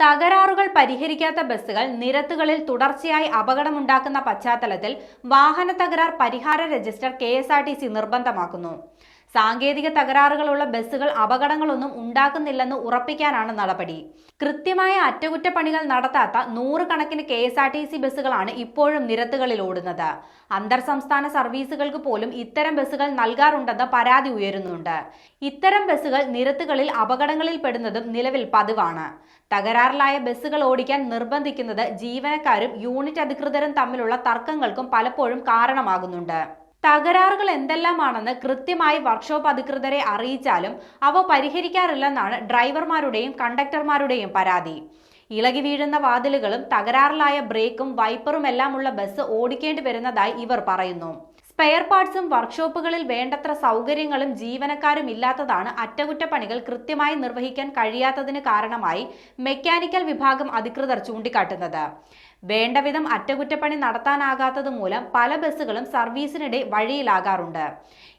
തകരാറുകൾ പരിഹരിക്കാത്ത ബസ്സുകൾ നിരത്തുകളിൽ തുടർച്ചയായി അപകടമുണ്ടാക്കുന്ന പശ്ചാത്തലത്തിൽ വാഹന തകരാർ പരിഹാര രജിസ്റ്റർ KSRTC നിർബന്ധമാക്കുന്നു. സാങ്കേതിക തകരാറുകളുള്ള ബസ്സുകൾ അപകടങ്ങളൊന്നും ഉണ്ടാക്കുന്നില്ലെന്ന് ഉറപ്പിക്കാനാണ് നടപടി. കൃത്യമായ അറ്റകുറ്റപ്പണികൾ നടത്താത്ത നൂറുകണക്കിന് KSRTC ബസ്സുകളാണ് ഇപ്പോഴും നിരത്തുകളിൽ ഓടുന്നത്. അന്തർ സംസ്ഥാന സർവീസുകൾക്ക് പോലും ഇത്തരം ബസ്സുകൾ നൽകാറുണ്ടെന്ന് പരാതി ഉയരുന്നുണ്ട്. ഇത്തരം ബസ്സുകൾ നിരത്തുകളിൽ അപകടങ്ങളിൽ പെടുന്നതും നിലവിൽ പതിവാണ്. തകരാറിലായ ബസ്സുകൾ ഓടിക്കാൻ നിർബന്ധിക്കുന്നത് ജീവനക്കാരും യൂണിറ്റ് അധികൃതരും തമ്മിലുള്ള തർക്കങ്ങൾക്കും പലപ്പോഴും കാരണമാകുന്നുണ്ട്. തകരാറുകൾ എന്തെല്ലാമാണെന്ന് കൃത്യമായി വർക്ക്ഷോപ്പ് അധികൃതരെ അറിയിച്ചാലും അവ പരിഹരിക്കാറില്ലെന്നാണ് ഡ്രൈവർമാരുടെയും കണ്ടക്ടർമാരുടെയും പരാതി. ഇളകി വീഴുന്ന വാതിലുകളും തകരാറിലായ ബ്രേക്കും വൈപ്പറുമെല്ലാമുള്ള ബസ് ഓടിക്കേണ്ടി വരുന്നതായി ഇവർ പറയുന്നു. സ്പെയർ പാർട്സും വർക്ക്ഷോപ്പുകളിൽ വേണ്ടത്ര സൗകര്യങ്ങളും ജീവനക്കാരും ഇല്ലാത്തതാണ് അറ്റകുറ്റപ്പണികൾ കൃത്യമായി നിർവഹിക്കാൻ കഴിയാത്തതിന് കാരണമായി മെക്കാനിക്കൽ വിഭാഗം അധികൃതർ ചൂണ്ടിക്കാട്ടുന്നത്. വേണ്ടവിധം അറ്റകുറ്റപ്പണി നടത്താനാകാത്തത് മൂലം പല ബസ്സുകളും സർവീസിനിടെ വഴിയിലാകാറുണ്ട്.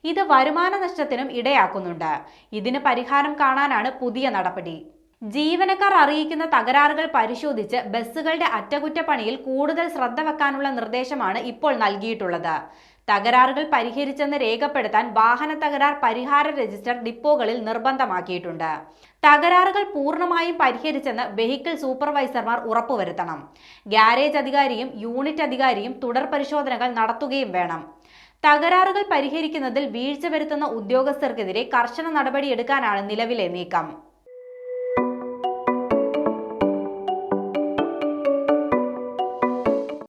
ഇത് വരുമാന നഷ്ടത്തിനും ഇടയാക്കുന്നുണ്ട്. ഇതിന് പരിഹാരം കാണാനാണ് പുതിയ നടപടി. ജീവനക്കാർ അറിയിക്കുന്ന തകരാറുകൾ പരിശോധിച്ച് ബസ്സുകളുടെ അറ്റകുറ്റപ്പണിയിൽ കൂടുതൽ ശ്രദ്ധ വെക്കാനുള്ള നിർദ്ദേശമാണ് ഇപ്പോൾ നൽകിയിട്ടുള്ളത്. തകരാറുകൾ പരിഹരിച്ചെന്ന് രേഖപ്പെടുത്താൻ വാഹന തകരാർ പരിഹാര രജിസ്റ്റർ ഡിപ്പോകളിൽ നിർബന്ധമാക്കിയിട്ടുണ്ട്. തകരാറുകൾ പൂർണ്ണമായും പരിഹരിച്ചെന്ന് വെഹിക്കിൾ സൂപ്പർവൈസർമാർ ഉറപ്പുവരുത്തണം. ഗ്യാരേജ് അധികാരിയും യൂണിറ്റ് അധികാരിയും തുടർ പരിശോധനകൾ നടത്തുകയും വേണം. തകരാറുകൾ പരിഹരിക്കുന്നതിൽ വീഴ്ച വരുത്തുന്ന ഉദ്യോഗസ്ഥർക്കെതിരെ കർശന നടപടിയെടുക്കാനാണ് നിലവിലെ നീക്കം.